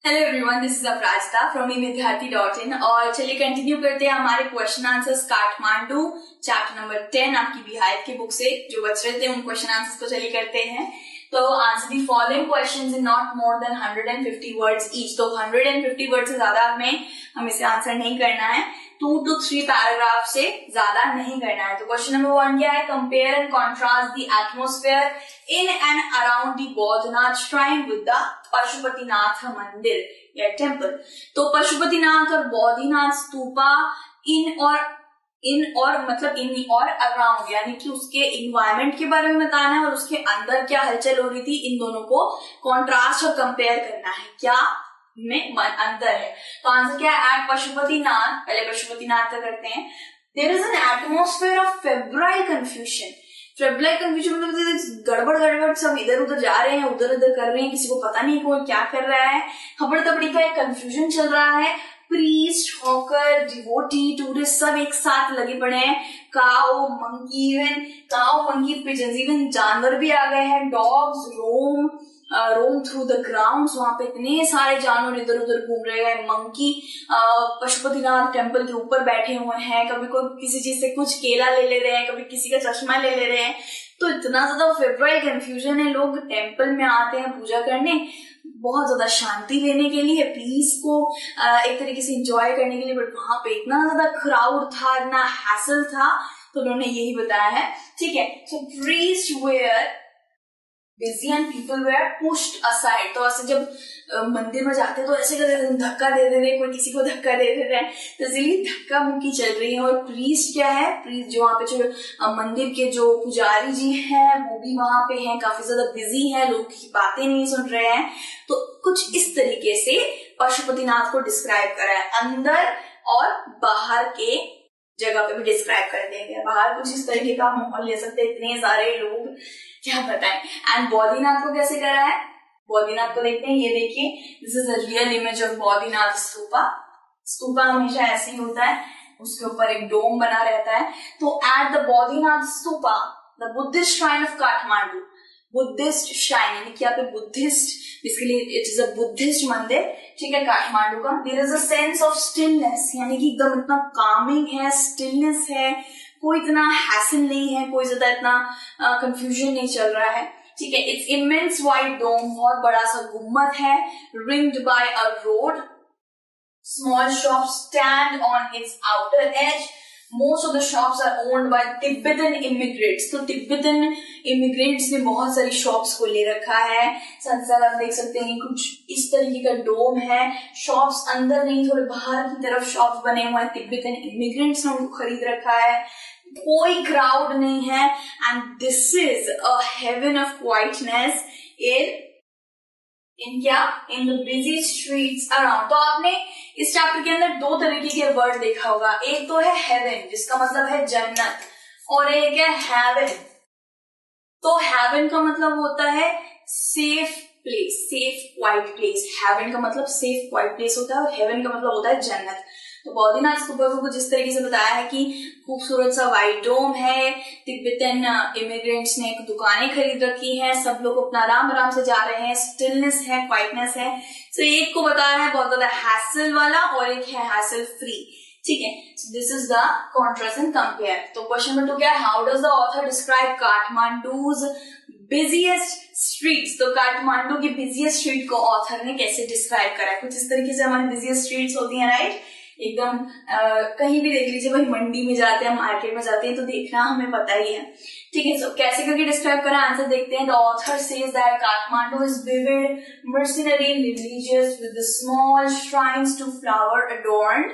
Hello everyone, this is Aparajita from विद्यार्थी.in। और चलिए कंटिन्यू करते हैं हमारे question answers Kathmandu chapter number 10 आपकी बिहार की बुक से जो बच रहे थे उन क्वेश्चन आंसर्स को चलिए करते हैं। तो answer the following questions in not more than 150 words each. तो 150 वर्ड से ज्यादा हमें इसे आंसर नहीं करना है, 2 to 3 पैराग्राफ से ज्यादा नहीं करना है। तो क्वेश्चन नंबर 1 क्या है? Compare and contrast the atmosphere in and around the Boudhanath shrine with the Pashupatinath मंदिर या टेम्पल। तो पशुपतिनाथ और बौद्धनाथ स्तूपा इन और अराउंड यानी कि उसके इन्वायरमेंट के बारे में बताना है और उसके अंदर क्या हलचल हो रही थी, इन दोनों को कॉन्ट्रास्ट और कंपेयर करना है। क्या में अंतर है? तो आंसर क्या है? एट पशुपतिनाथ, पहले पशुपतिनाथ का करते हैं। There is an atmosphere of febrile confusion. Febrile confusion मतलब गड़बड़ सब इधर उधर जा रहे हैं, उधर उधर कर रहे हैं, किसी को पता नहीं कोई क्या कर रहा है, खबर तबड़ी का एक कंफ्यूजन चल रहा है। प्रीस्ट, हॉकर, डिवोटी, टूरिस्ट सब एक साथ लगे पड़े हैं। काओ, मंकी, पिजन्स, इवन जानवर भी आ गए हैं। Dogs roam through the grounds, वहां पे इतने सारे जानवर इधर उधर घूम रहे हैं। मंकी पशुपतिनाथ टेम्पल के ऊपर बैठे हुए हैं, कभी कोई किसी चीज से कुछ केला ले रहे हैं, कभी किसी का चश्मा ले रहे हैं। तो इतना ज्यादा फेब्राइल कंफ्यूजन है। लोग टेम्पल में आते हैं पूजा करने, बहुत ज्यादा शांति लेने के लिए, पीस को एक तरीके से एंजॉय करने के लिए, बट वहां पे इतना ज्यादा क्राउड था, इतना हैसल था, तो उन्होंने यही बताया है। ठीक है, so priest were busy and people were pushed aside. तो ऐसे जब मंदिर में जाते हैं तो ऐसे धक्का दे रहे, कोई किसी को धक्का दे रहे हैं, तो इसलिए धक्का मुक्की चल रही है। और प्रीस्ट क्या है? प्रीस्ट जो वहाँ पे जो मंदिर के जो पुजारी जी हैं वो भी वहां पे हैं, काफी ज्यादा बिजी है, लोग की बातें नहीं सुन रहे हैं। तो कुछ इस तरीके से पशुपतिनाथ को डिस्क्राइब करा है, अंदर और बाहर के जगह पे भी डिस्क्राइब कर दिया गया। बाहर कुछ इस तरीके का माहौल ले सकते हैं, इतने सारे लोग, क्या बताएं। एंड बौद्धनाथ को कैसे करा है? बौद्धनाथ को देखते हैं, ये देखिए, this is a real image of Boudhanath stupa. Stupa हमेशा ऐसे ही होता है, उसके ऊपर एक डोम बना रहता है। तो at the Boudhanath stupa the Buddhist shrine of Kathmandu, Buddhist shrine यानी कि यहाँ पे Buddhist, basically it is a Buddhist मंदिर, ठीक है, काठमांडू का। There is a sense of stillness, यानी कि एकदम इतना कामिंग है, स्टिलनेस है, कोई इतना हैसल नहीं है, कोई ज्यादा इतना कंफ्यूजन नहीं चल रहा है। ठीक है, इट्स इमेंस वाइड डोम, बहुत बड़ा सा गुम्बद है, ringed by a road, small shops stand on its outer edge, most of the shops are owned by Tibetan immigrants. तो तिब्बतन इमिग्रेट्स ने बहुत सारी शॉप्स को ले रखा है। संसार आप देख सकते हैं कुछ इस तरीके का डोम है, शॉप्स अंदर नहीं, थोड़े बाहर की तरफ शॉप्स बने हुए हैं, तिब्बतन इमिग्रेंट्स ने उनको खरीद रखा है, कोई क्राउड नहीं है। And this is a haven of quietness in the busy streets around. तो आपने इस चैप्टर के अंदर 2 तरीके के वर्ड देखा होगा, एक तो है हेवन जिसका मतलब है जन्नत, और एक है हेवन। तो हेवन का मतलब होता है safe place, safe quiet place. Haven का मतलब सेफ क्वाइट प्लेस होता है और हेवन का मतलब होता है जन्नत। तो बौद्धनाथ स्तूपा को जिस तरीके से बताया है कि खूबसूरत सा वाइट डोम है, तिब्बतन इमिग्रेंट्स ने एक दुकानें खरीद रखी हैं, सब लोग अपना आराम आराम से जा रहे हैं, स्टिलनेस है, क्वाइटनेस है। तो एक को बताया है बहुत ज्यादा हैसल वाला और एक है हैसल फ्री। ठीक है, this is the contrast and compare. तो क्वेश्चन नंबर 2 क्या है? How does the author describe Kathmandu's busiest streets. तो काठमांडू की बिजिएस्ट स्ट्रीट को ऑथर ने कैसे डिस्क्राइब करा है? कुछ इस तरीके से हमारी बिजिएस्ट स्ट्रीट्स होती हैं, राइट? एकदम कहीं भी देख लीजिए, भाई मंडी में जाते हैं, मार्केट में जाते हैं, तो देखना हमें पता ही है। ठीक है, सो कैसे करके डिस्क्राइब करा, आंसर देखते हैं। The author says that Kathmandu is vivid, mercenary, religious with the small shrines to flower adorned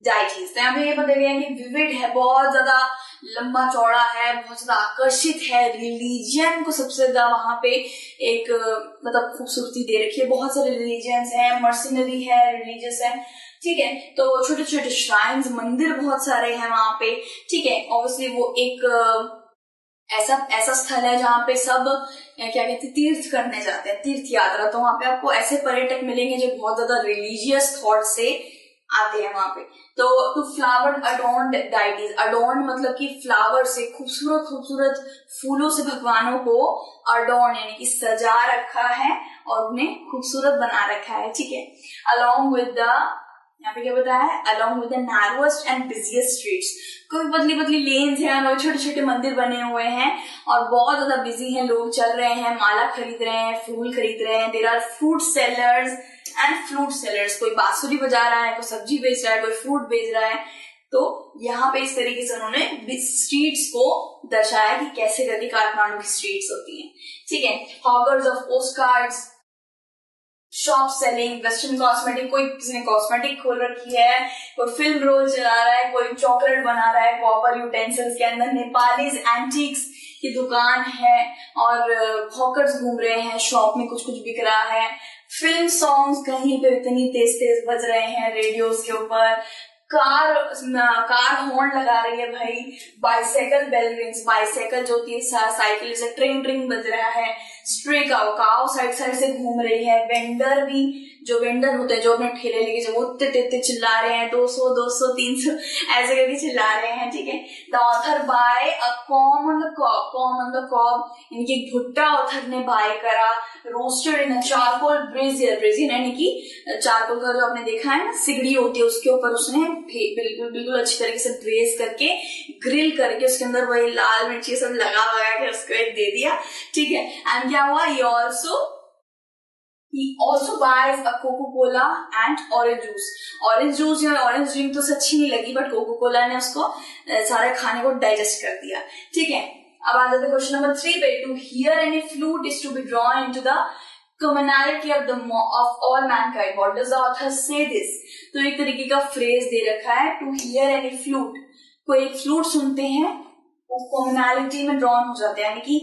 deities. तो यहाँ पे ये बताया गया है कि विविड है, बहुत ज्यादा लंबा चौड़ा है, बहुत ज्यादा आकर्षित है, रिलीजियन को सबसे ज्यादा वहां पे एक मतलब खूबसूरती दे रखी है, बहुत सारे रिलीजियंस है, मर्सिनरी है, रिलीजियस है। ठीक है, तो छोटे छोटे श्राइन्स, मंदिर बहुत सारे हैं वहां पे। ठीक है, ऑब्वियसली वो एक ऐसा स्थल है जहाँ पे सब क्या कहते हैं, तीर्थ करने जाते हैं, तीर्थ यात्रा। तो वहां पे आपको ऐसे पर्यटक मिलेंगे जो बहुत ज्यादा रिलीजियस थॉट से आते हैं वहां पे। तो टू फ्लावर अडोर्न्ड डाइटीज, अडोर्न मतलब कि फ्लावर से, खूबसूरत खूबसूरत फूलों से भगवानों को अडोर्न यानी कि सजा रखा है। और उन्हें खूबसूरत बना रखा है, ठीक है। अलॉन्ग विद द, यहाँ पे क्या बताया है, along with the narrowest and busiest streets, कोई पतली पतली लेन्स हैं और छोटे छोटे मंदिर बने हुए हैं और बहुत ज्यादा बिजी हैं, लोग चल रहे हैं, माला खरीद रहे हैं, फूल खरीद रहे हैं। There are fruit sellers and fruit sellers, कोई बांसुरी बजा रहा है, कोई सब्जी बेच रहा है, कोई फ्रूट बेच रहा है। तो यहाँ पे इस तरीके से उन्होंने स्ट्रीट्स को दर्शाया कि कैसे करके काठमांडू की स्ट्रीट्स होती हैं, ठीक है। Hawkers of post cards, shop selling western cosmetic, कोई किसी ने कॉस्मेटिक खोल रखी है, कोई फिल्म रोल चला रहा है, कोई चॉकलेट बना रहा है कॉपर यूटेंसिल्स के अंदर, नेपालीज एंटीक्स की दुकान है और हॉकर्स घूम रहे हैं, शॉप में कुछ कुछ बिक रहा है। फिल्म सॉन्ग्स कहीं पे इतनी तेज तेज बज रहे हैं रेडियोस के ऊपर, कार हॉर्न लगा रही है भाई, बाइसाइकिल बेल रिंग्स, बाइसाइकिल जो होती है साइकिल से ट्रिंग ट्रिंग बज रहा है, स्ट्रे काउ साइड साइड से घूम रही है। वेंडर भी, जो वेंडर होते हैं जो अपने ठेले लेके जब वो इतने चिल्ला रहे हैं, 200 200 300 ऐसे करके चिल्ला रहे हैं, ठीक है। The author buy a corn on the cob, यानी कि भुट्टा ऑथर ने बाय करा, roasted in a charcoal brazier यानी कि चारकोल का जो आपने देखा है ना सिगड़ी होती है उसके ऊपर उसने बिल्कुल अच्छी तरीके से ब्रेज करके ग्रिल करके उसके अंदर वही लाल मिर्ची सब लगा के उसको एक दे दिया, ठीक है। एंड क्या हुआ, he also buys a Coca-Cola and orange juice. Orange juice या orange drink तो अच्छी नहीं लगी, बट Coca-Cola ने उसको सारे खाने को डाइजेस्ट कर दिया, ठीक है। अब आ जाते क्वेश्चन नंबर 3 पे। To hear any flute is to be drawn into the commonality of all mankind. What does the author say this? तो एक तरीके का फ्रेज दे रखा है, to hear any flute, कोई एक फ्लूट सुनते हैं वो कॉमनैलिटी में ड्रॉन हो जाते हैं, यानी कि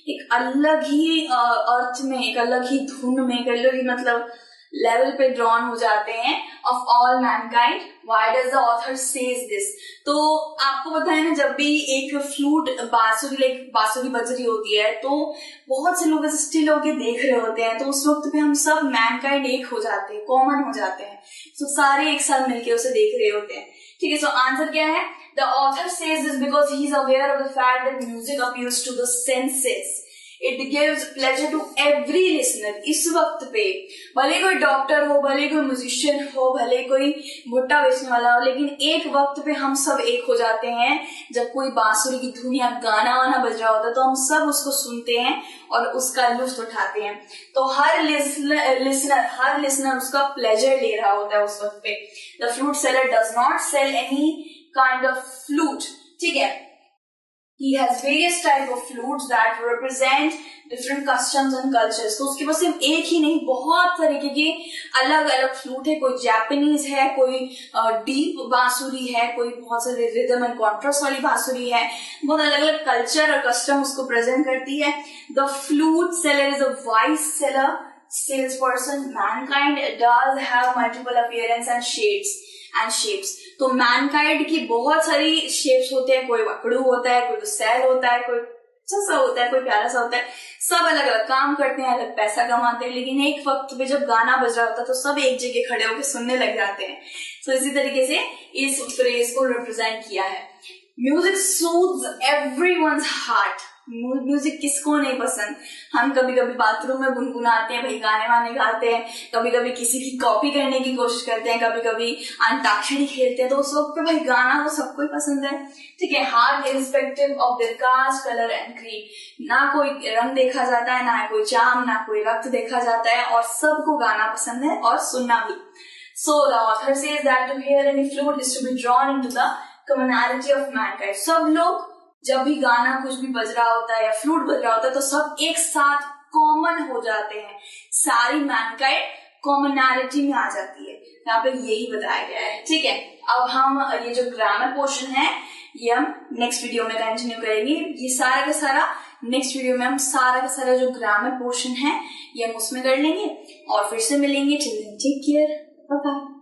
एक अलग ही अर्थ में, एक अलग ही धुन में, एक अलग ही मतलब लेवल पे ड्रॉन हो जाते हैं of all Mankind. Why does the author says this? तो आपको पता है ना, जब भी एक फ्लूट बांसुरी बज रही होती है तो बहुत से लोग ऐसे स्टिल होके देख रहे होते हैं, तो उस वक्त पे हम सब मैनकाइंड एक हो जाते हैं, कॉमन हो जाते हैं, तो सारे एक साथ मिलके उसे देख रहे होते हैं, ठीक है। सो आंसर क्या है? The author says this because he is aware of the fact that music appeals to the senses. It gives pleasure to every listener. इस वक्त पे भले कोई डॉक्टर हो, भले कोई म्यूजिशियन हो, भले कोई भुट्टा बेचने वाला हो, लेकिन एक वक्त पे हम सब एक हो जाते हैं जब कोई बांसुरी की धुन या गाना वाना बज रहा होता है, तो हम सब उसको सुनते हैं और उसका लुत्फ उठाते हैं। तो हर लिसनर उसका प्लेजर ले रहा होता है उस वक्त पे। The fruit seller does not sell any kind of flute, ठीक है। He has various type of flutes that represent different customs and cultures. तो उसके पास सिर्फ एक ही नहीं, बहुत तरीके के अलग अलग फ्लूट है। कोई जापानीज है, कोई डीप बांसुरी है, कोई बहुत सारे रिदम एंड कॉन्ट्रास्ट वाली बांसुरी है, बहुत अलग अलग कल्चर और कस्टम उसको प्रेजेंट करती है। The flute seller is a vice seller salesperson. Mankind does have multiple appearance and shapes. तो मैनकाइंड की बहुत सारी शेप्स होते हैं, कोई वकड़ू होता है, कोई तो सैल होता है, कोई अच्छा सा होता है, कोई प्यारा सा होता है, सब अलग अलग काम करते हैं, अलग पैसा कमाते हैं, लेकिन एक वक्त पे जब गाना बज रहा होता है तो सब एक जगह खड़े होकर सुनने लग जाते हैं। तो इसी तरीके से इस फ्रेज को रिप्रेजेंट किया है। Music soothes everyone's heart. Music किसको नहीं पसंद। हम कभी कभी बाथरूम में गुनगुनाते हैं, भाई गाने वाने गाते हैं, कभी कभी किसी की कॉपी करने की कोशिश करते हैं, कभी कभी अंताक्षरी खेलते हैं, तो उस वक्त पे भाई गाना तो सबको ही पसंद है, ठीक है। Heart irrespective of their caste, colour and creed. ना कोई रंग देखा जाता है, ना कोई चाम, ना कोई रक्त देखा जाता है, और सबको गाना पसंद है और सुनना भी। So the author says that to hear any flute is to be drawn into the commonality of mankind. सब लोग जब भी गाना कुछ भी बज रहा होता है या फ्लूट बज रहा होता है तो सब एक साथ कॉमन हो जाते हैं, सारी मैनकाइंड कॉमनैलिटी में आ जाती है। यहाँ पे यही बताया गया है, ठीक है। अब हम ये जो ग्रामर पोर्शन है ये हम नेक्स्ट वीडियो में कंटिन्यू करेंगे। ये सारा का सारा नेक्स्ट वीडियो में हम सारा का सारा जो ग्रामर पोर्शन है ये हम उसमें कर लेंगे और फिर से मिलेंगे। Till then take care, bye bye.